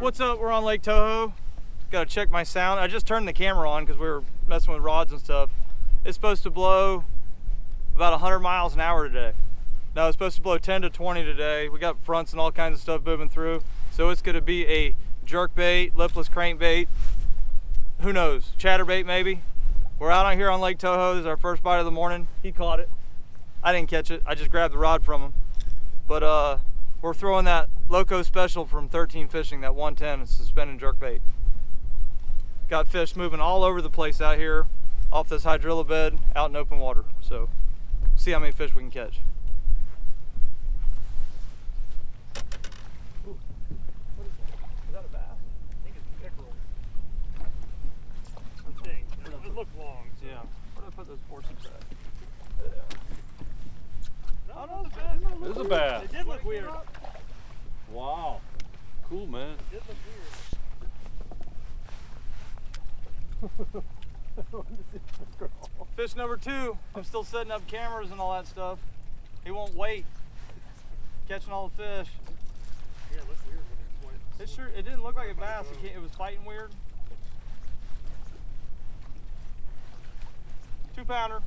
What's up? We're on Lake Toho. Gotta check my sound. I just turned the camera on because we were messing with rods and stuff. It's supposed to blow about 100 miles an hour today. No, it's supposed to blow 10 to 20 today. We got fronts and all kinds of stuff moving through. So it's gonna be a jerkbait, lipless crankbait. Who knows? Chatterbait maybe. We're out on here on Lake Toho. This is our first bite of the morning. He caught it. I didn't catch it. I just grabbed the rod from him. But we're throwing that Loco Special from 13 Fishing, that 110 suspended jerkbait. Got fish moving all over the place out here off this hydrilla bed out in open water. So see how many fish we can catch. Ooh, what is that? Is that a bass? I think it's a pickerel. I think. It looked long. So. Yeah. Where did I put those forceps at? No, it's a bass. It is a bass. It did look weird. Wow. Cool, man. It did look weird. Fish number 2. I'm still setting up cameras and all that stuff. He won't wait. Catching all the fish. Yeah, it looks weird when it's It didn't look like a bass. It was fighting weird. 2-pounder.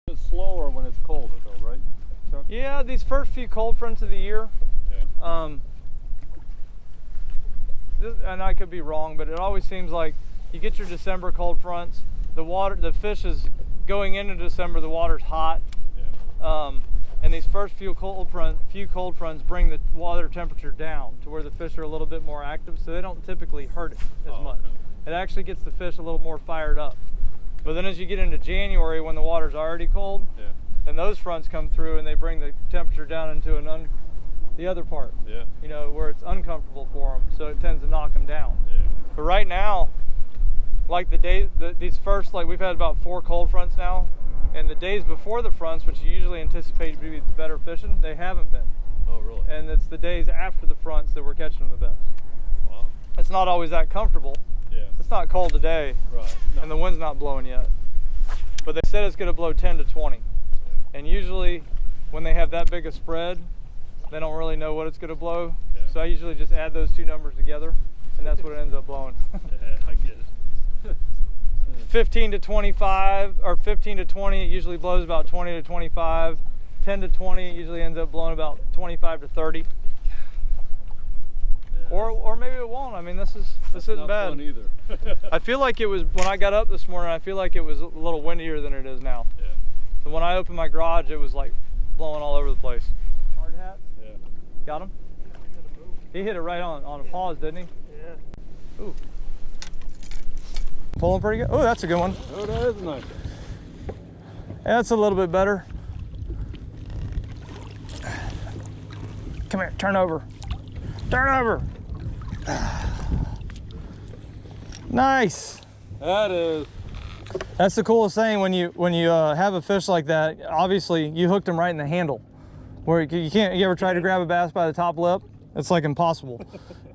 It's slower when it's colder though, right, Chuck? Yeah, these first few cold fronts of the year. Yeah. And I could be wrong, but it always seems like you get your December cold fronts, the fish is going into December, the water's hot. Yeah. And these first few cold fronts bring the water temperature down to where the fish are a little bit more active, so they don't typically hurt it as much. Okay. It actually gets the fish a little more fired up. But then as you get into January, when the water's already cold, Yeah. and those fronts come through and they bring the temperature down into the other part, Yeah. you know, where it's uncomfortable for them, so it tends to knock them down. Yeah. But right now, like these first, like we've had about 4 cold fronts now, and the days before the fronts, which you usually anticipate to be better fishing, they haven't been. Oh, really? And it's the days after the fronts that we're catching them the best. Wow. It's not always that comfortable. Yeah. It's not cold today, Right. No. and the wind's not blowing yet. But they said it's going to blow 10 to 20. Yeah. And usually, when they have that big a spread, they don't really know what it's going to blow. Yeah. So I usually just add those 2 numbers together, and that's what it ends up blowing. Yeah, I get it. 15 to 25, or 15 to 20, it usually blows about 20 to 25. 10 to 20, it usually ends up blowing about 25 to 30. Yeah. Or maybe it won't. I mean, this isn't not bad. fun either. I feel like it was, when I got up this morning, I feel like it was a little windier than it is now. Yeah. So when I opened my garage, it was like blowing all over the place. Hard hat. Yeah. Got him? He hit it right on a pause, didn't he? Yeah. Ooh. Pulling pretty good. Oh, that's a good one. Oh, that is nice. Yeah, that's a little bit better. Come here, turn over. Turn over. Nice. That is. That's the coolest thing when you have a fish like that. Obviously, you hooked him right in the handle, where you can't. You ever try to grab a bass by the top lip? It's like impossible.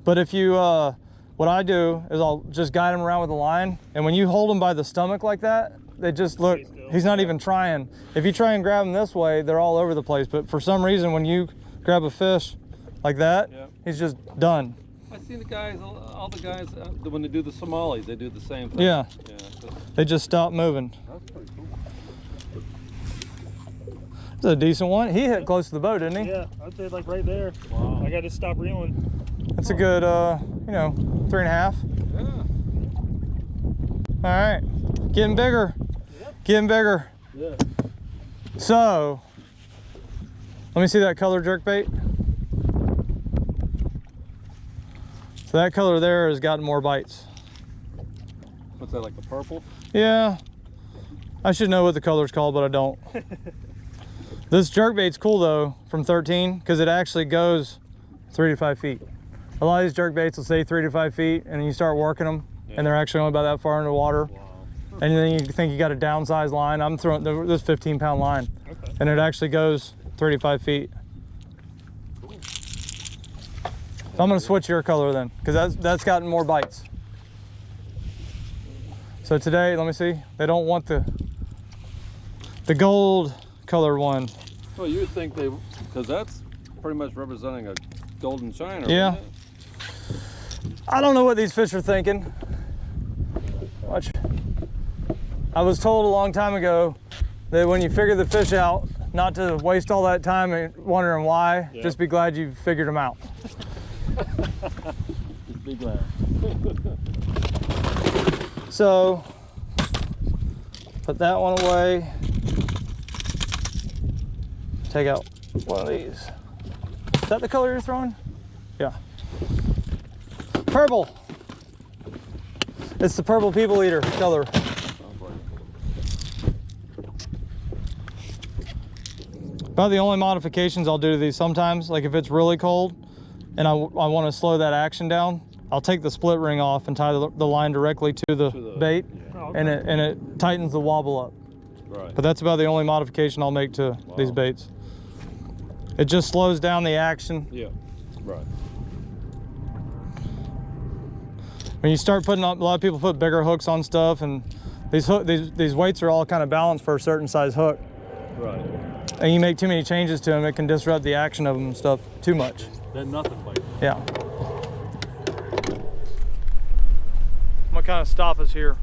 But if you, what I do is I'll just guide him around with the line, and when you hold him by the stomach like that, they just look. He's not even trying. If you try and grab them this way, they're all over the place. But for some reason, when you grab a fish like that, Yeah. he's just done. I see the guys, all the guys, when they do the Somalis, they do the same thing. Yeah. Yeah. They just stop moving. That's pretty cool. It's a decent one. He hit close to the boat, didn't he? Yeah, I'd say like right there. Wow. I got to stop reeling. That's a good, 3.5. Yeah. All right, getting bigger, getting bigger. Yeah. So, let me see that color jerkbait. So that color there has gotten more bites. What's that, like the purple? Yeah, I should know what the color's called, but I don't. This jerkbait's cool though, from 13, because it actually goes 3 to 5 feet. A lot of these jerkbaits will say 3 to 5 feet, and then you start working them, and they're actually only about that far in the water. Wow. And then you think you got a downsized line. I'm throwing this 15-pound line, Okay. and it actually goes 35 feet. So I'm gonna switch your color then, because that's gotten more bites. So today, let me see, they don't want the gold color one. Well, you would think they, because that's pretty much representing a golden shiner. Yeah. Isn't it? I don't know what these fish are thinking. Watch. I was told a long time ago that when you figure the fish out, not to waste all that time and wondering why, just be glad you figured them out. Just be glad. So, put that one away. Take out one of these. Is that the color you're throwing? Yeah. Purple. It's the purple people eater color. About the only modifications I'll do to these sometimes, like if it's really cold and I want to slow that action down, I'll take the split ring off and tie the line directly to the bait, and it tightens the wobble up. Right. But that's about the only modification I'll make to these baits. It just slows down the action. Yeah, right. When you start putting up, a lot of people put bigger hooks on stuff, and these weights are all kind of balanced for a certain size hook. Right. And you make too many changes to them, it can disrupt the action of them and stuff too much. Then nothing bites. Yeah. I'm gonna kind of stop us here.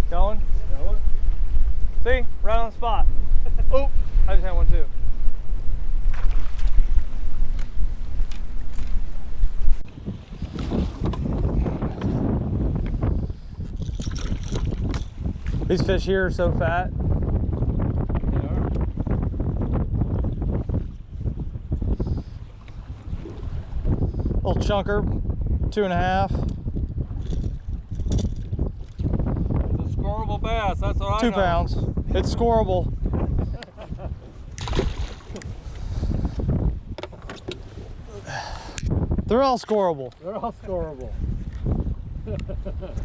Going? See? Right on the spot. Oh, I just had one too. These fish here are so fat. They are. Little chunker, 2.5. It's a scoreable bass, that's what I know. 2 pounds. It's scoreable. They're all scoreable. They're all scoreable.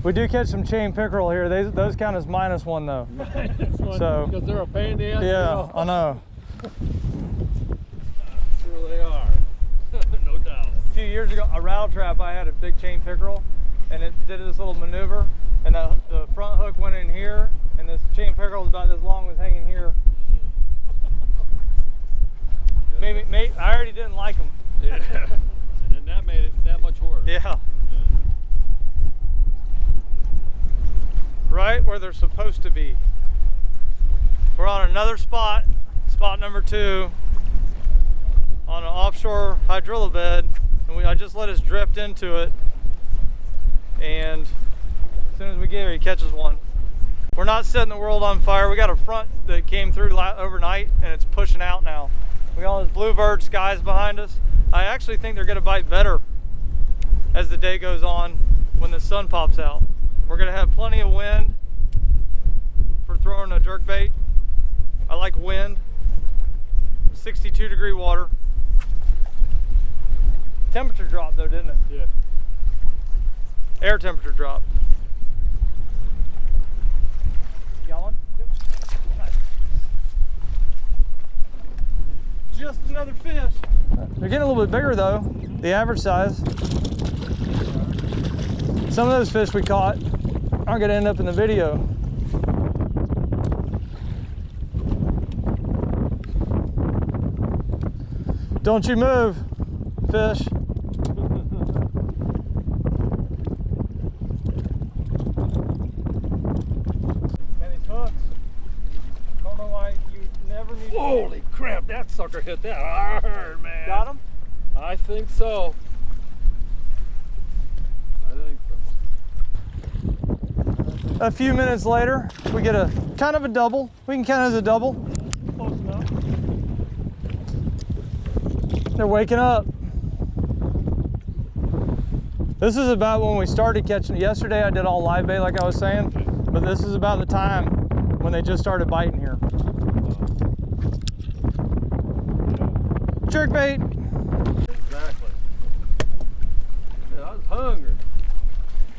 We do catch some chain pickerel here. Those count as -1 though. So, because they're a pain in the ass. yeah, I know. Sure they are. No doubt. A few years ago, a rattle trap, I had a big chain pickerel, and it did this little maneuver, and the front hook went in here, and this chain pickerel was about as long as hanging here. I already didn't like them. Yeah. And then that made it that much worse. Yeah. Right where they're supposed to be. We're on another spot, spot number 2, on an offshore hydrilla bed, and I just let us drift into it, and as soon as we get here, he catches one. We're not setting the world on fire. We got a front that came through overnight, and it's pushing out now. We got all those bluebird skies behind us. I actually think they're gonna bite better as the day goes on when the sun pops out. We're gonna have plenty of wind for throwing a jerkbait. I like wind. 62-degree water. Temperature dropped though, didn't it? Yeah. Air temperature drop. Got one? Yep. Nice. Just another fish. They're getting a little bit bigger though, the average size. Some of those fish we caught aren't gonna end up in the video. Don't you move, fish. And these hooks, don't know why you never need to. Holy crap, that sucker hit that hard, man. Got him? I think so. I think so. A few minutes later, we get a kind of a double. We can count it as a double. Close enough. They're waking up. This is about when we started catching. Yesterday I did all live bait like I was saying, but this is about the time when they just started biting here. Jerkbait. Exactly. Yeah, I was hungry.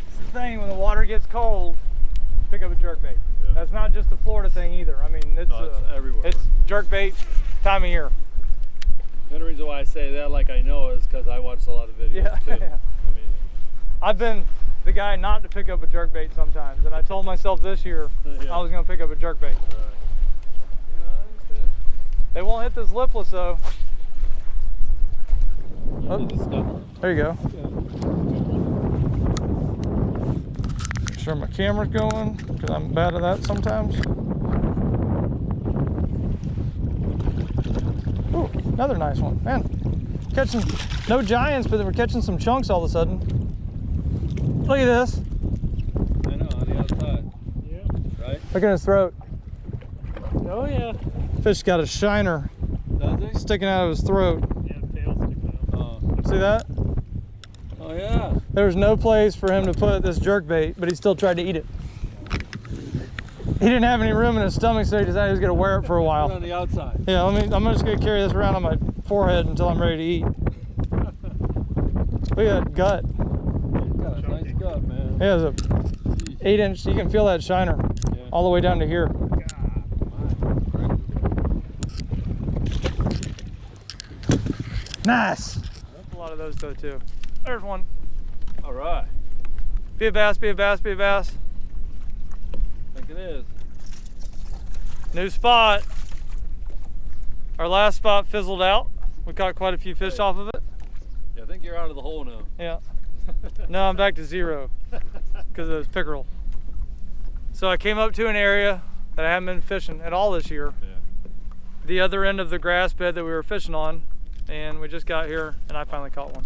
It's the thing, when the water gets cold, pick up a jerkbait. Yeah. That's not just a Florida thing either. I mean, it's everywhere. It's jerkbait time of year. The only reason why I say that like I know is because I watched a lot of videos Yeah. too. Yeah. I mean, I've been the guy not to pick up a jerkbait sometimes, and I told myself this year Yeah. I was going to pick up a jerkbait. They won't hit this lipless though. Oh, there you go. Make sure my camera's going, because I'm bad at that sometimes. Ooh, another nice one. Man, catching no giants, but we're catching some chunks all of a sudden. Look at this. I know, on the outside. Yeah. Right? Look at his throat. Oh yeah. Fish got a shiner Does he? sticking out of his throat. Yeah, tail sticking out. Oh. See that? Oh yeah. There was no place for him to put this jerkbait, but he still tried to eat it. He didn't have any room in his stomach, so he decided he was gonna wear it for a Put it while. on the outside. Yeah, I'm just gonna carry this around on my forehead until I'm ready to eat. Look at that gut. He's got a nice gut, man. Yeah, it's a 8-inch. You can feel that shiner Yeah. all the way down to here. Nice. A lot of those though too. There's one. All right. Be a bass, be a bass, be a bass. I think it is. New spot. Our last spot fizzled out. We caught quite a few fish off of it. Yeah, I think you're out of the hole now. Yeah. No, I'm back to 0 because of those pickerel. So I came up to an area that I haven't been fishing at all this year. Yeah. The other end of the grass bed that we were fishing on, and we just got here and I finally caught one.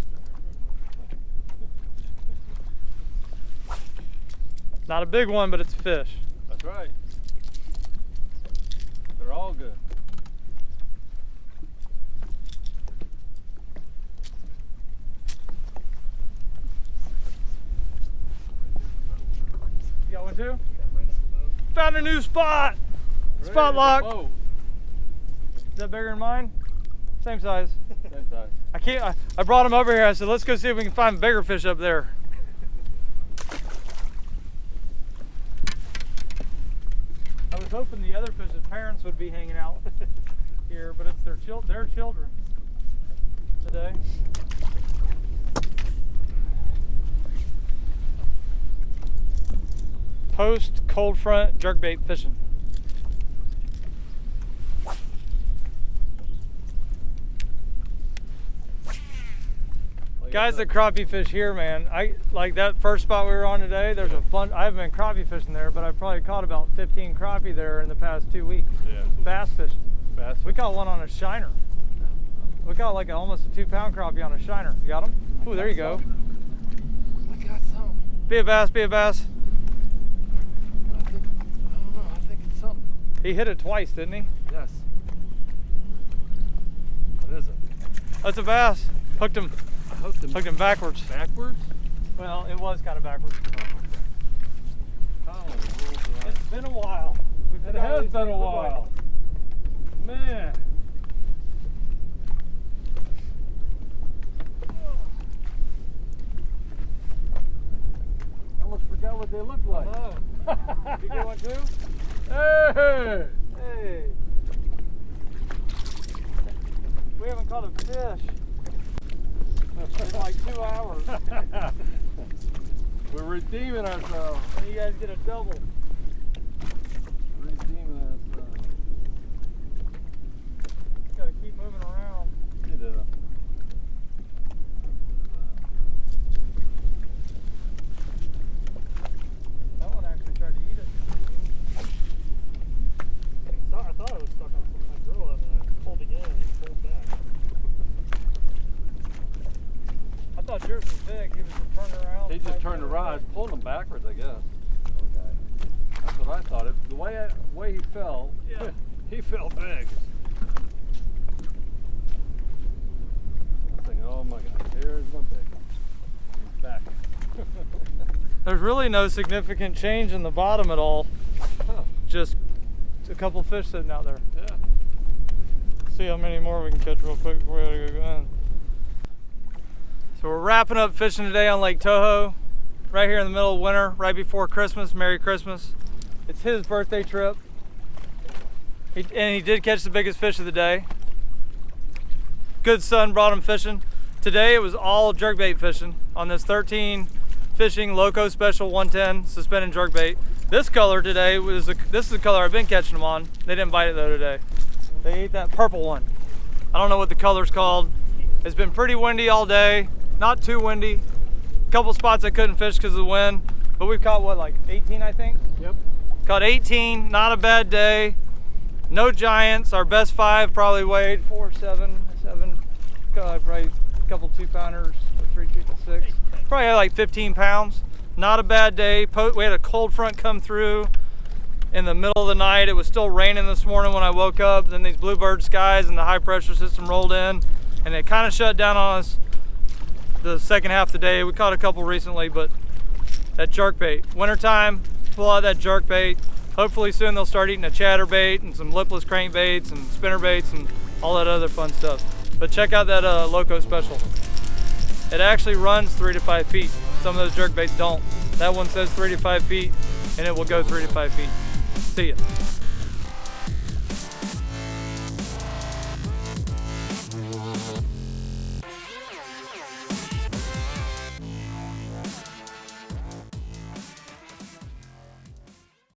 Not a big one, but it's a fish. That's right. They're all good. You got one too? Found a new spot! Spot lock. Oh, Is that bigger than mine? Same size. same size. I brought him over here. I said, let's go see if we can find bigger fish up there. I was hoping the other fish's parents would be hanging out here, but it's their children today. Post cold front jerkbait fishing. Guys, the crappie fish here, man. I like that first spot we were on today. There's a bunch. I haven't been crappie fishing there, but I've probably caught about 15 crappie there in the past 2 weeks. Yeah. Bass fishing. Bass. We caught one on a shiner. We caught like almost a 2-pound crappie on a shiner. You got him? Oh, there you go. I got some. Be a bass. Be a bass. I don't know. I think it's something. He hit it twice, didn't he? Yes. What is it? That's a bass. Hooked him. I hooked him. Hooked him backwards. Backwards? Well, it was kind of backwards. Oh, the rules are It's been a while. It has been a while. Man. I almost forgot what they look like. You get one too? Hey! Hey. We haven't caught a fish in like 2 hours. We're redeeming ourselves. And you guys get a double. Redeeming ourselves. Gotta keep moving around. You do. That one actually tried to eat it. I thought I was stuck on my drill and I pulled again and it pulled back. I thought yours was big. He was just turning around. He just turned the rod, pulled him backwards, I guess. Okay. That's what I thought. The way he fell, Yeah. he fell big. I'm thinking, oh my God, here's my big one. He's back. There's really no significant change in the bottom at all. Huh. Just a couple fish sitting out there. Yeah. See how many more we can catch real quick before we gotta go in. So we're wrapping up fishing today on Lake Toho, right here in the middle of winter, right before Christmas. Merry Christmas. It's his birthday trip. And he did catch the biggest fish of the day. Good sun brought him fishing. Today it was all jerkbait fishing on this 13 Fishing Loco Special 110 suspended jerkbait. This color today was this is the color I've been catching them on. They didn't bite it though today. They ate that purple one. I don't know what the color's called. It's been pretty windy all day. Not too windy. A couple spots I couldn't fish because of the wind, but we've caught what, like 18 I think? Yep. Caught 18, not a bad day. No giants. Our best 5 probably weighed 4, 7, probably a couple 2-pounders, 3, 2, 6. Probably had like 15 pounds. Not a bad day. We had a cold front come through in the middle of the night. It was still raining this morning when I woke up. Then these bluebird skies and the high pressure system rolled in, and it kind of shut down on us the second half of the day. We caught a couple recently, but that jerkbait. Wintertime, pull out that jerkbait. Hopefully soon they'll start eating a chatterbait and some lipless crankbaits and spinnerbaits and all that other fun stuff. But check out that Loco Special. It actually runs 3 to 5 feet. Some of those jerkbaits don't. That one says 3 to 5 feet, and it will go 3 to 5 feet. See ya.